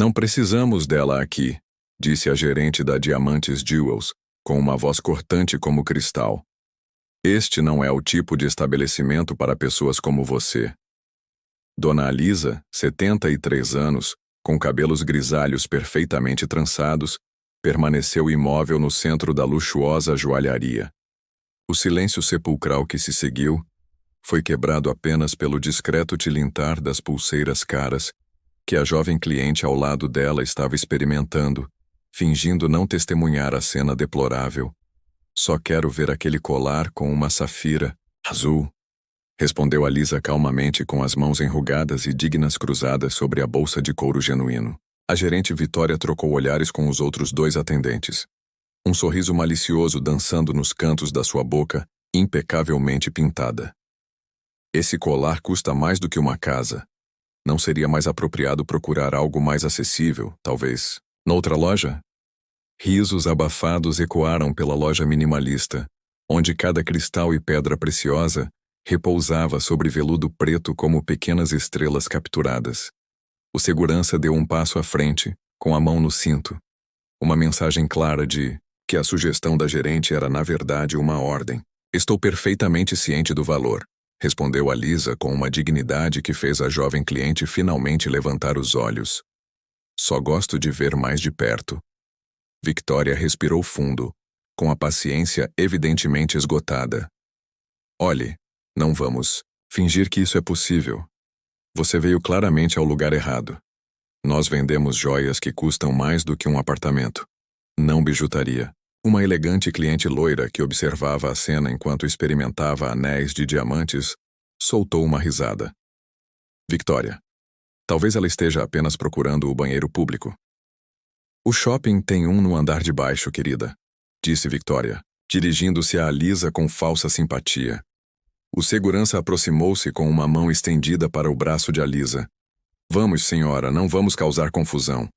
Não precisamos dela aqui, disse a gerente da Diamantes Jewels, com uma voz cortante como cristal. Este não é o tipo de estabelecimento para pessoas como você. Dona Alisa, 73 anos, com cabelos grisalhos perfeitamente trançados, permaneceu imóvel no centro da luxuosa joalharia. O silêncio sepulcral que se seguiu foi quebrado apenas pelo discreto tilintar das pulseiras caras que a jovem cliente ao lado dela estava experimentando, fingindo não testemunhar a cena deplorável. Só quero ver aquele colar com uma safira azul, respondeu Alisa calmamente com as mãos enrugadas e dignas cruzadas sobre a bolsa de couro genuíno. A gerente Vitória trocou olhares com os outros dois atendentes. Um sorriso malicioso dançando nos cantos da sua boca, impecavelmente pintada. Esse colar custa mais do que uma casa. Não seria mais apropriado procurar algo mais acessível, talvez, noutra loja? Risos abafados ecoaram pela loja minimalista, onde cada cristal e pedra preciosa repousava sobre veludo preto como pequenas estrelas capturadas. O segurança deu um passo à frente, com a mão no cinto. Uma mensagem clara de que a sugestão da gerente era na verdade uma ordem. Estou perfeitamente ciente do valor, respondeu Alisa com uma dignidade que fez a jovem cliente finalmente levantar os olhos. Só gosto de ver mais de perto. Victoria respirou fundo, com a paciência evidentemente esgotada. Olhe, não vamos fingir que isso é possível. Você veio claramente ao lugar errado. Nós vendemos joias que custam mais do que um apartamento. Não bijutaria. Uma elegante cliente loira que observava a cena enquanto experimentava anéis de diamantes soltou uma risada. Victoria. Talvez ela esteja apenas procurando o banheiro público. O shopping tem um no andar de baixo, querida, disse Victoria, dirigindo-se a Alisa com falsa simpatia. O segurança aproximou-se com uma mão estendida para o braço de Alisa. Vamos, senhora, não vamos causar confusão.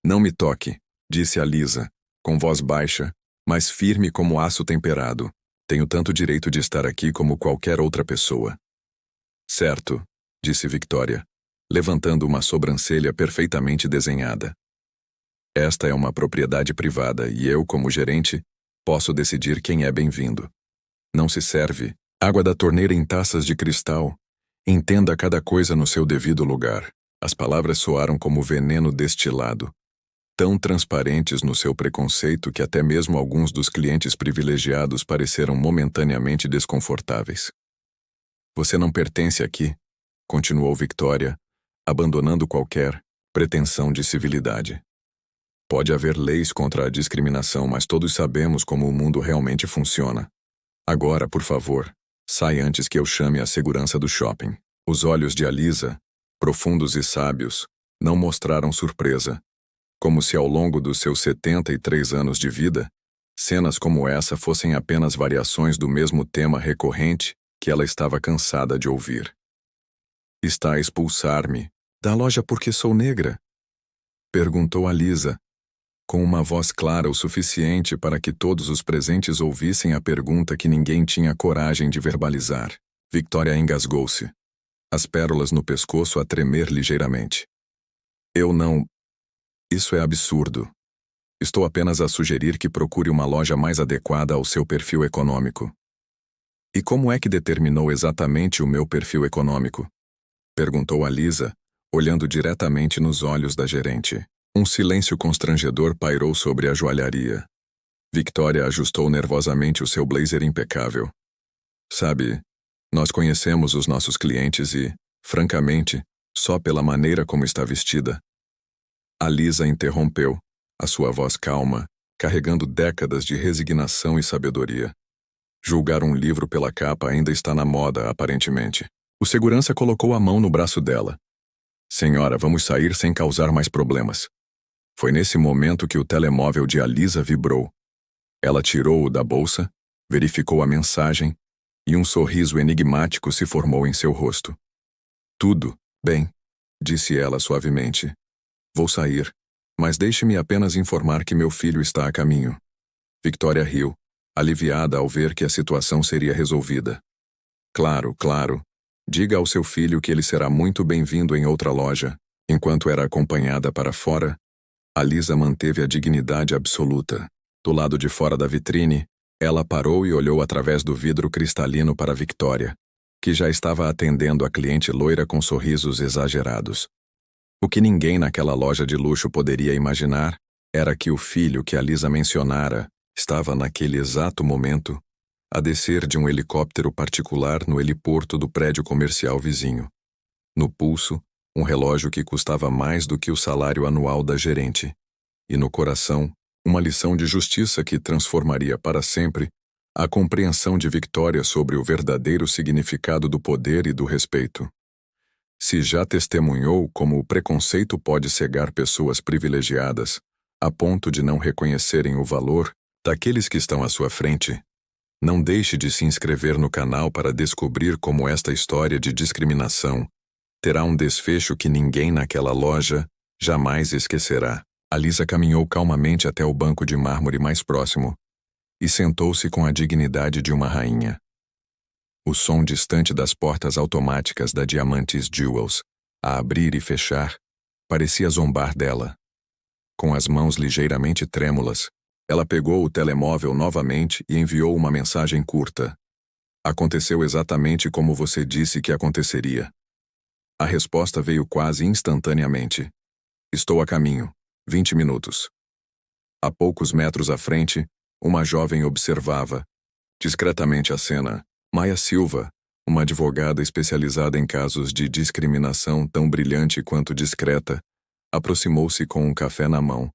Não me toque, disse Alisa, com voz baixa, mas firme como aço temperado. Tenho tanto direito de estar aqui como qualquer outra pessoa. Certo, disse Victoria, levantando uma sobrancelha perfeitamente desenhada. Esta é uma propriedade privada e eu, como gerente, posso decidir quem é bem-vindo. Não se serve água da torneira em taças de cristal. Entenda cada coisa no seu devido lugar. As palavras soaram como veneno destilado, tão transparentes no seu preconceito que até mesmo alguns dos clientes privilegiados pareceram momentaneamente desconfortáveis. Você não pertence aqui, continuou Victoria, abandonando qualquer pretensão de civilidade. Pode haver leis contra a discriminação, mas todos sabemos como o mundo realmente funciona. Agora, por favor, sai antes que eu chame a segurança do shopping. Os olhos de Alisa, profundos e sábios, não mostraram surpresa, como se ao longo dos seus 73 anos de vida, cenas como essa fossem apenas variações do mesmo tema recorrente que ela estava cansada de ouvir. Está a expulsar-me da loja porque sou negra? Perguntou Alisa, com uma voz clara o suficiente para que todos os presentes ouvissem a pergunta que ninguém tinha coragem de verbalizar. Victoria engasgou-se, as pérolas no pescoço a tremer ligeiramente. Eu não... Isso é absurdo. Estou apenas a sugerir que procure uma loja mais adequada ao seu perfil econômico. E como é que determinou exatamente o meu perfil econômico? Perguntou Alisa, olhando diretamente nos olhos da gerente. Um silêncio constrangedor pairou sobre a joalharia. Victoria ajustou nervosamente o seu blazer impecável. Sabe, nós conhecemos os nossos clientes e, francamente, só pela maneira como está vestida. Alisa interrompeu, a sua voz calma, carregando décadas de resignação e sabedoria. Julgar um livro pela capa ainda está na moda, aparentemente. O segurança colocou a mão no braço dela. Senhora, vamos sair sem causar mais problemas. Foi nesse momento que o telemóvel de Alisa vibrou. Ela tirou-o da bolsa, verificou a mensagem e um sorriso enigmático se formou em seu rosto. Tudo bem, disse ela suavemente. Vou sair, mas deixe-me apenas informar que meu filho está a caminho. Victoria riu, aliviada ao ver que a situação seria resolvida. Claro, claro. Diga ao seu filho que ele será muito bem-vindo em outra loja, Enquanto era acompanhada para fora, Alisa manteve a dignidade absoluta. Do lado de fora da vitrine, ela parou e olhou através do vidro cristalino para Victoria, que já estava atendendo a cliente loira com sorrisos exagerados. O que ninguém naquela loja de luxo poderia imaginar era que o filho que Alisa mencionara estava naquele exato momento a descer de um helicóptero particular no heliporto do prédio comercial vizinho. No pulso, um relógio que custava mais do que o salário anual da gerente. E no coração, uma lição de justiça que transformaria para sempre a compreensão de Victoria sobre o verdadeiro significado do poder e do respeito. Se já testemunhou como o preconceito pode cegar pessoas privilegiadas, a ponto de não reconhecerem o valor daqueles que estão à sua frente, não deixe de se inscrever no canal para descobrir como esta história de discriminação terá um desfecho que ninguém naquela loja jamais esquecerá. Alisa caminhou calmamente até o banco de mármore mais próximo e sentou-se com a dignidade de uma rainha. O som distante das portas automáticas da Diamantes Jewels, a abrir e fechar, parecia zombar dela. Com as mãos ligeiramente trêmulas, ela pegou o telemóvel novamente e enviou uma mensagem curta. Aconteceu exatamente como você disse que aconteceria. A resposta veio quase instantaneamente. Estou a caminho. 20 minutos. A poucos metros à frente, uma jovem observava, discretamente a cena. Maia Silva, uma advogada especializada em casos de discriminação tão brilhante quanto discreta, aproximou-se com um café na mão.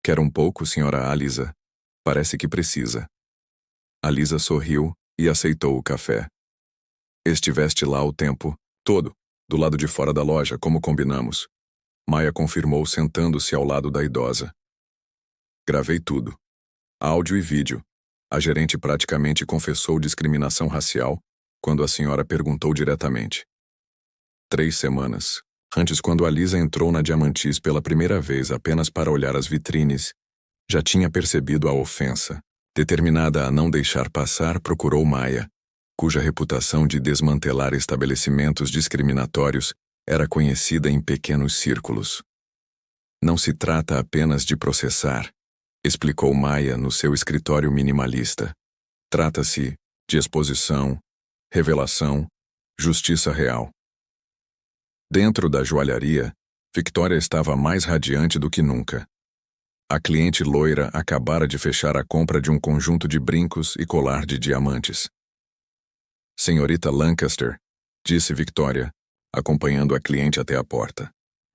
Quer um pouco, senhora Alisa? Parece que precisa. Alisa sorriu e aceitou o café. Estiveste lá o tempo todo, do lado de fora da loja, como combinamos. Maia confirmou sentando-se ao lado da idosa. Gravei tudo. Áudio e vídeo. A gerente praticamente confessou discriminação racial quando a senhora perguntou diretamente. 3 semanas. Antes, quando Alisa entrou na Diamantis pela primeira vez apenas para olhar as vitrines, já tinha percebido a ofensa. Determinada a não deixar passar, procurou Maia, cuja reputação de desmantelar estabelecimentos discriminatórios era conhecida em pequenos círculos. Não se trata apenas de processar, explicou Maia no seu escritório minimalista. Trata-se de exposição, revelação, justiça real. Dentro da joalharia, Victoria estava mais radiante do que nunca. A cliente loira acabara de fechar a compra de um conjunto de brincos e colar de diamantes. Senhorita Lancaster, disse Victoria, acompanhando a cliente até a porta.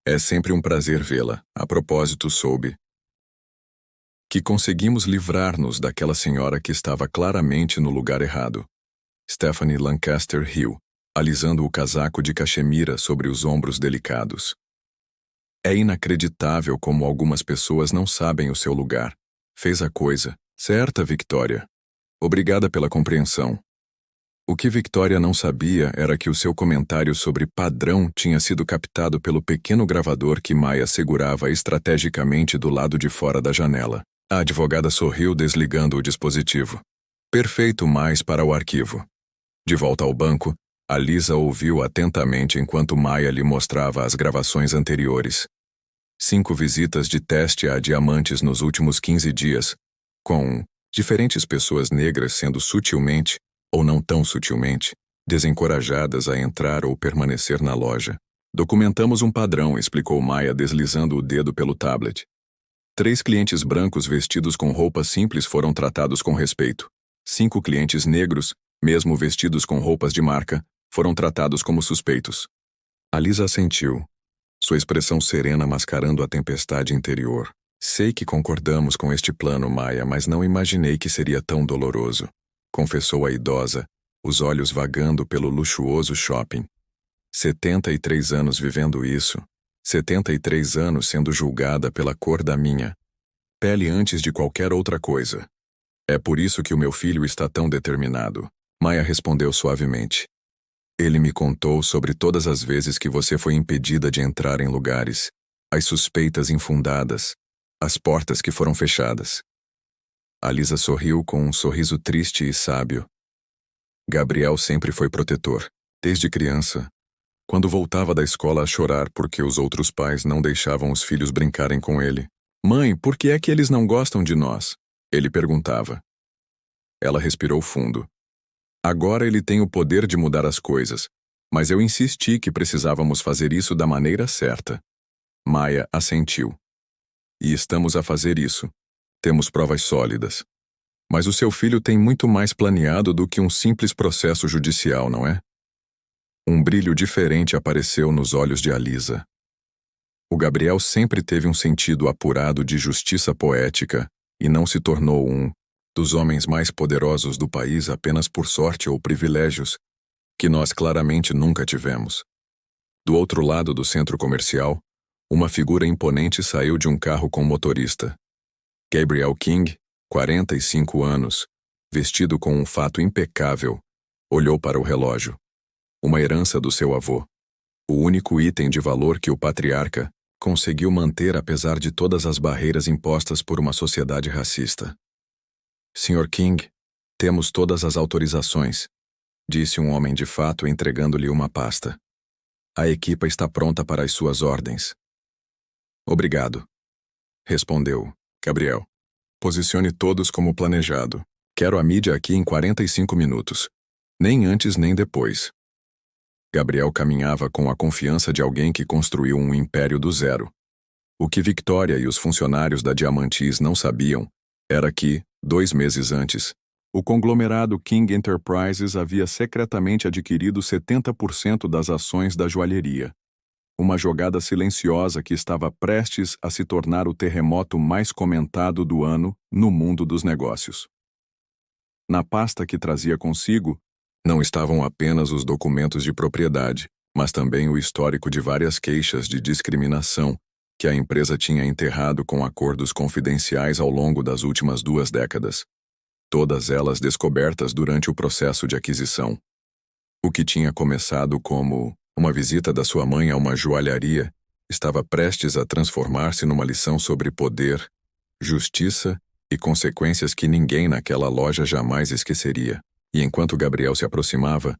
É sempre um prazer vê-la. A propósito, soube que conseguimos livrar-nos daquela senhora que estava claramente no lugar errado. Stephanie Lancaster riu, alisando o casaco de cachemira sobre os ombros delicados. É inacreditável como algumas pessoas não sabem o seu lugar. Fez a coisa certa, Victoria. Obrigada pela compreensão. O que Victoria não sabia era que o seu comentário sobre padrão tinha sido captado pelo pequeno gravador que Maia segurava estrategicamente do lado de fora da janela. A advogada sorriu desligando o dispositivo. Perfeito, mais para o arquivo. De volta ao banco, Alisa ouviu atentamente enquanto Maia lhe mostrava as gravações anteriores. 5 visitas de teste a diamantes nos últimos 15 dias, com diferentes pessoas negras sendo sutilmente, ou não tão sutilmente, desencorajadas a entrar ou permanecer na loja. Documentamos um padrão, explicou Maia deslizando o dedo pelo tablet. 3 clientes brancos vestidos com roupas simples foram tratados com respeito. 5 clientes negros, mesmo vestidos com roupas de marca, foram tratados como suspeitos. Alisa assentiu, sua expressão serena mascarando a tempestade interior. Sei que concordamos com este plano, Maia, mas não imaginei que seria tão doloroso, confessou a idosa, os olhos vagando pelo luxuoso shopping. 73 anos vivendo isso. 73 anos sendo julgada pela cor da minha pele antes de qualquer outra coisa. É por isso que o meu filho está tão determinado. Maia respondeu suavemente. Ele me contou sobre todas as vezes que você foi impedida de entrar em lugares, as suspeitas infundadas, as portas que foram fechadas. Alisa sorriu com um sorriso triste e sábio. Gabriel sempre foi protetor, desde criança. Quando voltava da escola a chorar porque os outros pais não deixavam os filhos brincarem com ele. Mãe, por que é que eles não gostam de nós? Ele perguntava. Ela respirou fundo. Agora ele tem o poder de mudar as coisas, mas eu insisti que precisávamos fazer isso da maneira certa. Maya assentiu. E estamos a fazer isso. Temos provas sólidas. Mas o seu filho tem muito mais planeado do que um simples processo judicial, não é? Um brilho diferente apareceu nos olhos de Alisa. O Gabriel sempre teve um sentido apurado de justiça poética e não se tornou um dos homens mais poderosos do país apenas por sorte ou privilégios, que nós claramente nunca tivemos. Do outro lado do centro comercial, uma figura imponente saiu de um carro com motorista. Gabriel King, 45 anos, vestido com um fato impecável, olhou para o relógio. Uma herança do seu avô. O único item de valor que o patriarca conseguiu manter apesar de todas as barreiras impostas por uma sociedade racista. Sr. King, temos todas as autorizações, disse um homem de fato entregando-lhe uma pasta. A equipa está pronta para as suas ordens. Obrigado, respondeu Gabriel. Posicione todos como planejado. Quero a mídia aqui em 45 minutos. Nem antes nem depois. Gabriel caminhava com a confiança de alguém que construiu um império do zero. O que Victoria e os funcionários da Diamantis não sabiam era que, 2 meses antes, o conglomerado King Enterprises havia secretamente adquirido 70% das ações da joalheria. Uma jogada silenciosa que estava prestes a se tornar o terremoto mais comentado do ano no mundo dos negócios. Na pasta que trazia consigo, não estavam apenas os documentos de propriedade, mas também o histórico de várias queixas de discriminação que a empresa tinha enterrado com acordos confidenciais ao longo das últimas 2 décadas. Todas elas descobertas durante o processo de aquisição. O que tinha começado como uma visita da sua mãe a uma joalharia estava prestes a transformar-se numa lição sobre poder, justiça e consequências que ninguém naquela loja jamais esqueceria. E enquanto Gabriel se aproximava,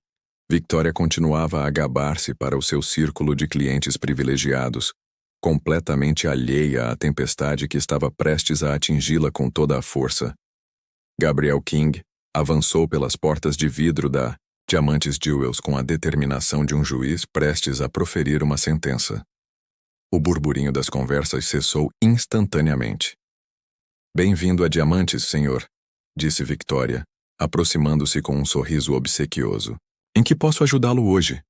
Victoria continuava a gabar-se para o seu círculo de clientes privilegiados, completamente alheia à tempestade que estava prestes a atingi-la com toda a força. Gabriel King avançou pelas portas de vidro da Diamantis Jewels com a determinação de um juiz prestes a proferir uma sentença. O burburinho das conversas cessou instantaneamente. Bem-vindo a Diamantis, senhor, disse Victoria, aproximando-se com um sorriso obsequioso. Em que posso ajudá-lo hoje?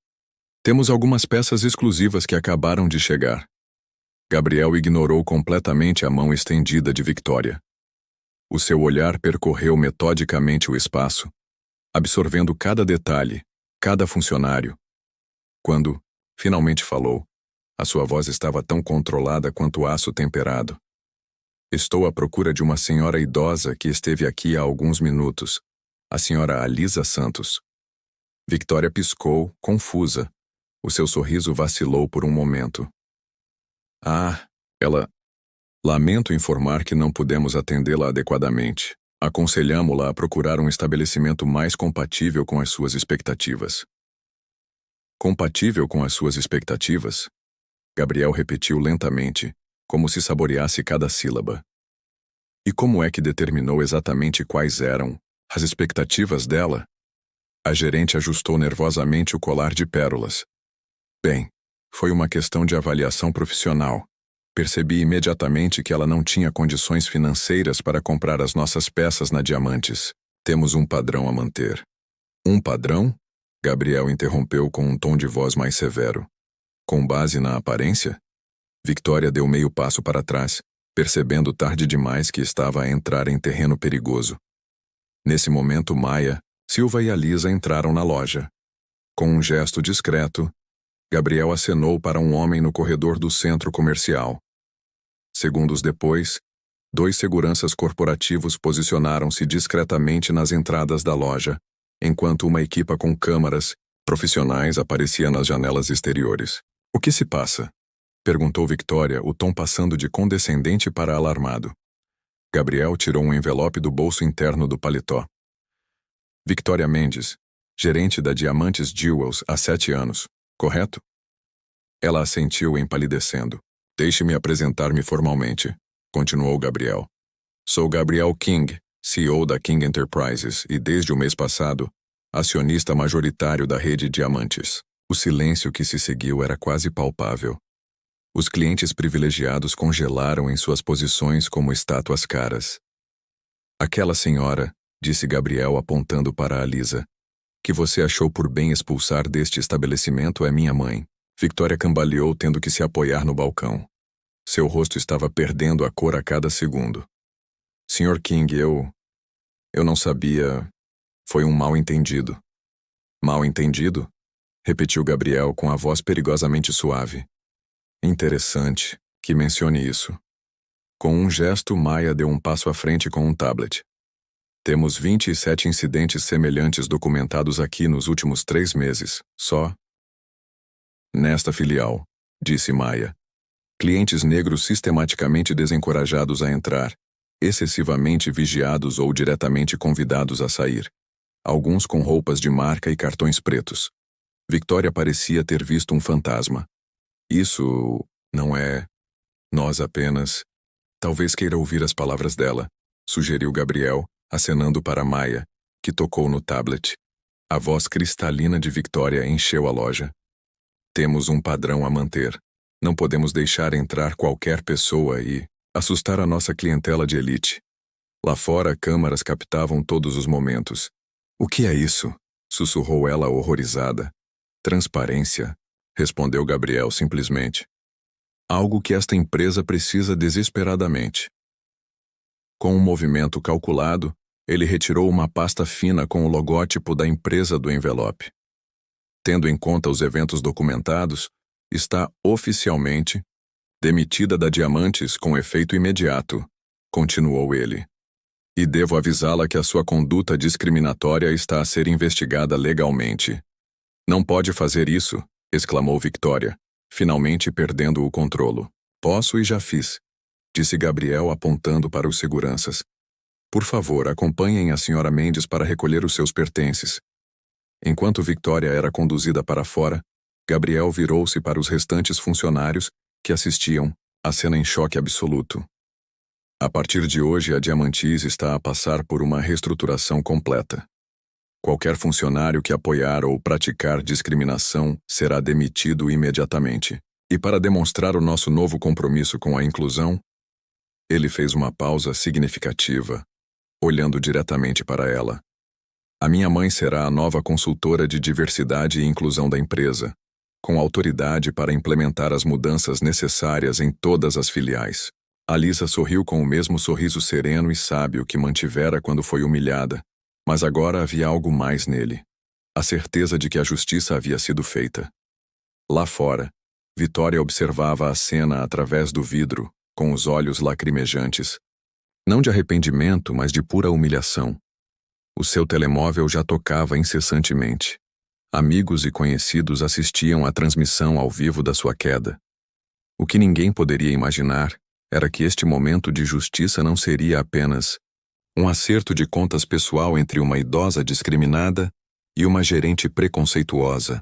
Temos algumas peças exclusivas que acabaram de chegar. Gabriel ignorou completamente a mão estendida de Victoria. O seu olhar percorreu metodicamente o espaço, absorvendo cada detalhe, cada funcionário. Quando, finalmente falou, a sua voz estava tão controlada quanto aço temperado. Estou à procura de uma senhora idosa que esteve aqui há alguns minutos, a senhora Alisa Santos. Victoria piscou, confusa. O seu sorriso vacilou por um momento. Ah, ela... Lamento informar que não pudemos atendê-la adequadamente. Aconselhamo-la a procurar um estabelecimento mais compatível com as suas expectativas. Compatível com as suas expectativas? Gabriel repetiu lentamente, como se saboreasse cada sílaba. E como é que determinou exatamente quais eram as expectativas dela? A gerente ajustou nervosamente o colar de pérolas. Bem, foi uma questão de avaliação profissional. Percebi imediatamente que ela não tinha condições financeiras para comprar as nossas peças na Diamantis. Temos um padrão a manter. Um padrão? Gabriel interrompeu com um tom de voz mais severo. Com base na aparência? Victoria deu meio passo para trás, percebendo tarde demais que estava a entrar em terreno perigoso. Nesse momento, Maya, Silva e Alisa entraram na loja. Com um gesto discreto, Gabriel acenou para um homem no corredor do centro comercial. Segundos depois, 2 seguranças corporativos posicionaram-se discretamente nas entradas da loja, enquanto uma equipa com câmaras profissionais aparecia nas janelas exteriores. O que se passa? Perguntou Victoria, o tom passando de condescendente para alarmado. Gabriel tirou um envelope do bolso interno do paletó. Victoria Mendes, gerente da Diamantis Jewels há 7 anos. correto? Ela assentiu empalidecendo. Deixe-me apresentar-me formalmente, continuou Gabriel. Sou Gabriel King, CEO da King Enterprises e, desde o mês passado, acionista majoritário da rede Diamantes. O silêncio que se seguiu era quase palpável. Os clientes privilegiados congelaram em suas posições como estátuas caras. Aquela senhora, disse Gabriel apontando para a Lisa, que você achou por bem expulsar deste estabelecimento é minha mãe. Victoria cambaleou tendo que se apoiar no balcão. Seu rosto estava perdendo a cor a cada segundo. Sr. King, eu não sabia. Foi um mal-entendido. Mal-entendido? Repetiu Gabriel com a voz perigosamente suave. Interessante que mencione isso. Com um gesto, Maya deu um passo à frente com um tablet. Temos 27 incidentes semelhantes documentados aqui nos últimos 3 meses, só. Nesta filial, disse Maya. Clientes negros sistematicamente desencorajados a entrar, excessivamente vigiados ou diretamente convidados a sair. Alguns com roupas de marca e cartões pretos. Victoria parecia ter visto um fantasma. Isso não é... Nós apenas... Talvez queira ouvir as palavras dela, sugeriu Gabriel, acenando para Maya, que tocou no tablet. A voz cristalina de Victoria encheu a loja. Temos um padrão a manter. Não podemos deixar entrar qualquer pessoa e assustar a nossa clientela de elite. Lá fora, câmaras captavam todos os momentos. O que é isso? Sussurrou ela horrorizada. Transparência, respondeu Gabriel simplesmente. Algo que esta empresa precisa desesperadamente. Com um movimento calculado, ele retirou uma pasta fina com o logótipo da empresa do envelope. Tendo em conta os eventos documentados, está oficialmente demitida da Diamantes com efeito imediato, continuou ele. E devo avisá-la que a sua conduta discriminatória está a ser investigada legalmente. Não pode fazer isso, exclamou Victoria, finalmente perdendo o controlo. Posso e já fiz, disse Gabriel apontando para os seguranças. Por favor, acompanhem a Sra. Mendes para recolher os seus pertences. Enquanto Victoria era conduzida para fora, Gabriel virou-se para os restantes funcionários que assistiam, a cena em choque absoluto. A partir de hoje, a Diamantis está a passar por uma reestruturação completa. Qualquer funcionário que apoiar ou praticar discriminação será demitido imediatamente. E para demonstrar o nosso novo compromisso com a inclusão, ele fez uma pausa significativa, olhando diretamente para ela. A minha mãe será a nova consultora de diversidade e inclusão da empresa, com autoridade para implementar as mudanças necessárias em todas as filiais. A Lisa sorriu com o mesmo sorriso sereno e sábio que mantivera quando foi humilhada, mas agora havia algo mais nele. A certeza de que a justiça havia sido feita. Lá fora, Victoria observava a cena através do vidro, com os olhos lacrimejantes. Não de arrependimento, mas de pura humilhação. O seu telemóvel já tocava incessantemente. Amigos e conhecidos assistiam à transmissão ao vivo da sua queda. O que ninguém poderia imaginar era que este momento de justiça não seria apenas um acerto de contas pessoal entre uma idosa discriminada e uma gerente preconceituosa.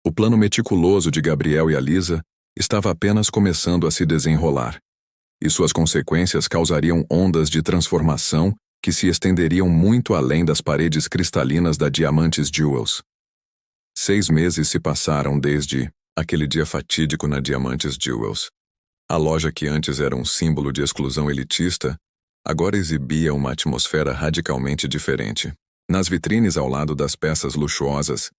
O plano meticuloso de Gabriel e a Lisa estava apenas começando a se desenrolar, e suas consequências causariam ondas de transformação que se estenderiam muito além das paredes cristalinas da Diamantes Jewels. 6 meses se passaram desde aquele dia fatídico na Diamantes Jewels. A loja que antes era um símbolo de exclusão elitista, agora exibia uma atmosfera radicalmente diferente. Nas vitrines ao lado das peças luxuosas,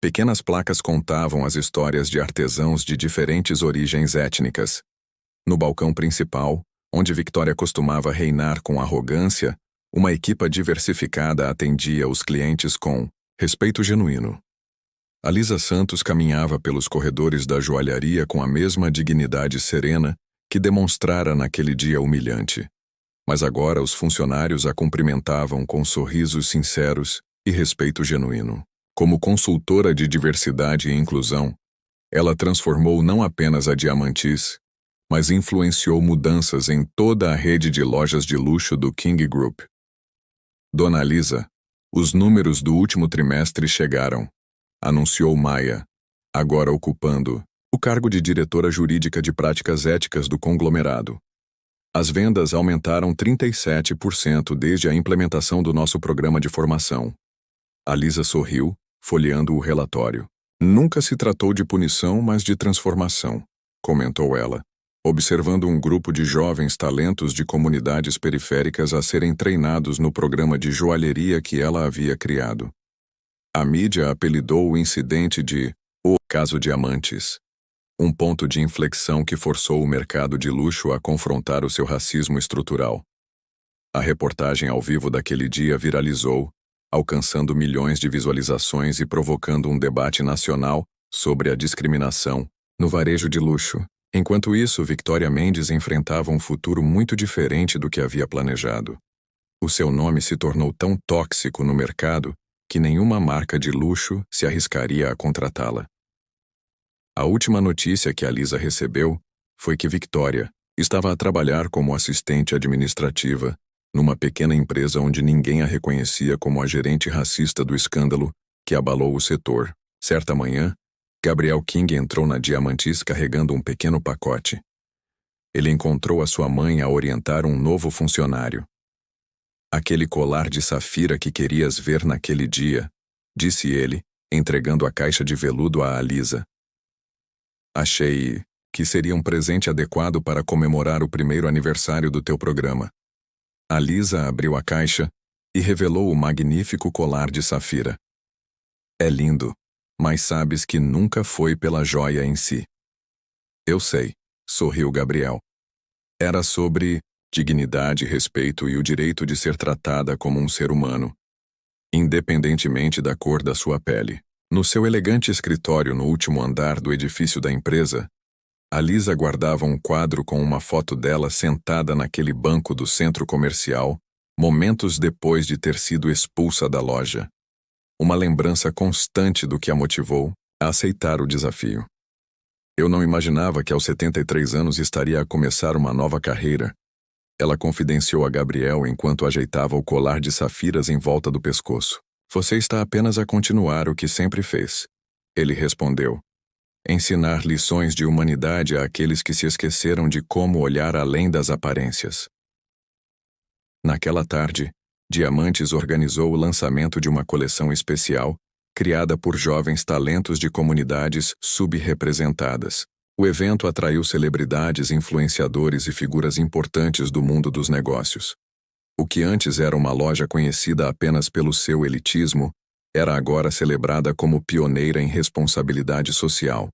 pequenas placas contavam as histórias de artesãos de diferentes origens étnicas. No balcão principal, onde Victoria costumava reinar com arrogância, uma equipa diversificada atendia os clientes com respeito genuíno. A Lisa Santos caminhava pelos corredores da joalharia com a mesma dignidade serena que demonstrara naquele dia humilhante. Mas agora os funcionários a cumprimentavam com sorrisos sinceros e respeito genuíno. Como consultora de diversidade e inclusão, ela transformou não apenas a Diamantis, mas influenciou mudanças em toda a rede de lojas de luxo do King Group. Dona Lisa, os números do último trimestre chegaram, anunciou Maya, agora ocupando o cargo de diretora jurídica de práticas éticas do conglomerado. As vendas aumentaram 37% desde a implementação do nosso programa de formação. A Lisa sorriu, folheando o relatório. Nunca se tratou de punição, mas de transformação, comentou ela, observando um grupo de jovens talentos de comunidades periféricas a serem treinados no programa de joalheria que ela havia criado. A mídia apelidou o incidente de "o caso Diamantes", um ponto de inflexão que forçou o mercado de luxo a confrontar o seu racismo estrutural. A reportagem ao vivo daquele dia viralizou, alcançando milhões de visualizações e provocando um debate nacional sobre a discriminação no varejo de luxo. Enquanto isso, Victoria Mendes enfrentava um futuro muito diferente do que havia planejado. O seu nome se tornou tão tóxico no mercado que nenhuma marca de luxo se arriscaria a contratá-la. A última notícia que a Lisa recebeu foi que Victoria estava a trabalhar como assistente administrativa numa pequena empresa onde ninguém a reconhecia como a gerente racista do escândalo que abalou o setor. Certa manhã, Gabriel King entrou na Diamantis carregando um pequeno pacote. Ele encontrou a sua mãe a orientar um novo funcionário. "Aquele colar de safira que querias ver naquele dia", disse ele, entregando a caixa de veludo a Lisa. "Achei que seria um presente adequado para comemorar o primeiro aniversário do teu programa." A Lisa abriu a caixa e revelou o magnífico colar de safira. "É lindo, mas sabes que nunca foi pela joia em si." "Eu sei", sorriu Gabriel. "Era sobre dignidade, respeito e o direito de ser tratada como um ser humano, independentemente da cor da sua pele." No seu elegante escritório no último andar do edifício da empresa, a Lisa guardava um quadro com uma foto dela sentada naquele banco do centro comercial, momentos depois de ter sido expulsa da loja. Uma lembrança constante do que a motivou a aceitar o desafio. "Eu não imaginava que aos 73 anos estaria a começar uma nova carreira", ela confidenciou a Gabriel enquanto ajeitava o colar de safiras em volta do pescoço. "Você está apenas a continuar o que sempre fez", ele respondeu. "Ensinar lições de humanidade àqueles que se esqueceram de como olhar além das aparências." Naquela tarde, Diamantes organizou o lançamento de uma coleção especial, criada por jovens talentos de comunidades subrepresentadas. O evento atraiu celebridades, influenciadores e figuras importantes do mundo dos negócios. O que antes era uma loja conhecida apenas pelo seu elitismo, era agora celebrada como pioneira em responsabilidade social.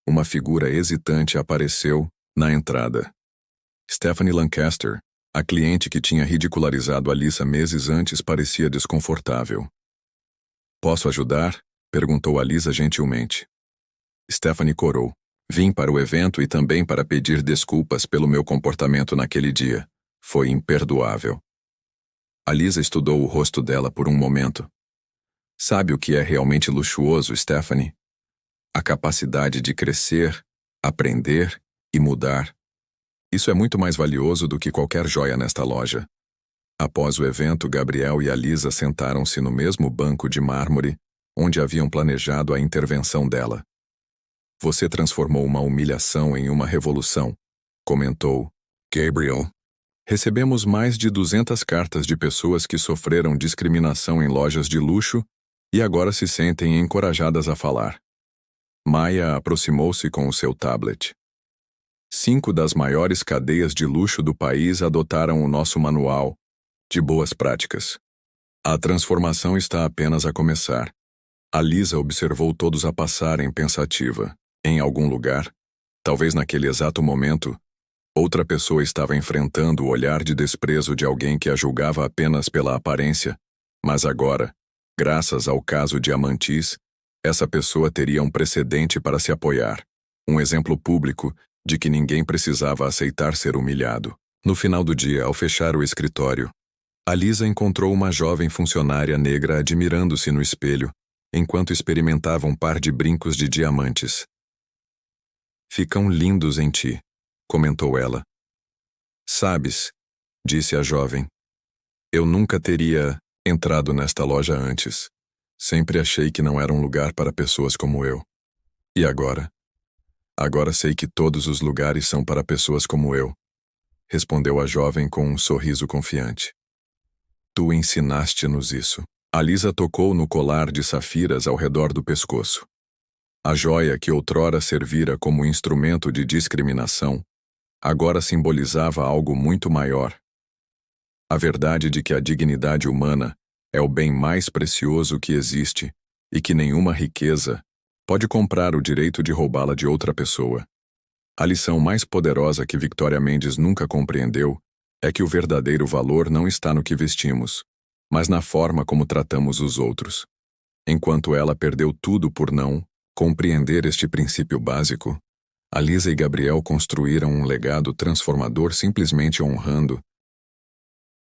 Uma figura hesitante apareceu na entrada. Stephanie Lancaster, a cliente que tinha ridicularizado a Lisa meses antes, parecia desconfortável. "Posso ajudar?", perguntou a Lisa gentilmente. Stephanie corou. "Vim para o evento e também para pedir desculpas pelo meu comportamento naquele dia. Foi imperdoável." A Lisa estudou o rosto dela por um momento. "Sabe o que é realmente luxuoso, Stephanie? A capacidade de crescer, aprender e mudar. Isso é muito mais valioso do que qualquer joia nesta loja." Após o evento, Gabriel e a Lisa sentaram-se no mesmo banco de mármore onde haviam planejado a intervenção dela. "Você transformou uma humilhação em uma revolução", comentou Gabriel. "Recebemos mais de 200 cartas de pessoas que sofreram discriminação em lojas de luxo e agora se sentem encorajadas a falar." Maia aproximou-se com o seu tablet. 5 das maiores cadeias de luxo do país adotaram o nosso manual de boas práticas. A transformação está apenas a começar." A Lisa observou todos a passarem pensativa. Em algum lugar, talvez naquele exato momento, outra pessoa estava enfrentando o olhar de desprezo de alguém que a julgava apenas pela aparência, mas agora, graças ao caso Diamantis, essa pessoa teria um precedente para se apoiar, um exemplo público de que ninguém precisava aceitar ser humilhado. No final do dia, ao fechar o escritório, a Lisa encontrou uma jovem funcionária negra admirando-se no espelho, enquanto experimentava um par de brincos de diamantes. "Ficam lindos em ti", comentou ela. "Sabes", disse a jovem, "eu nunca teria entrado nesta loja antes. Sempre achei que não era um lugar para pessoas como eu." E agora? Agora sei que todos os lugares são para pessoas como eu, respondeu a jovem com um sorriso confiante. Tu ensinaste-nos isso. A Lisa tocou no colar de safiras ao redor do pescoço. A joia que outrora servira como instrumento de discriminação, agora simbolizava algo muito maior. A verdade de que a dignidade humana é o bem mais precioso que existe e que nenhuma riqueza pode comprar o direito de roubá-la de outra pessoa. A lição mais poderosa que Victoria Mendes nunca compreendeu é que o verdadeiro valor não está no que vestimos, mas na forma como tratamos os outros. Enquanto ela perdeu tudo por não compreender este princípio básico, a Lisa e Gabriel construíram um legado transformador simplesmente honrando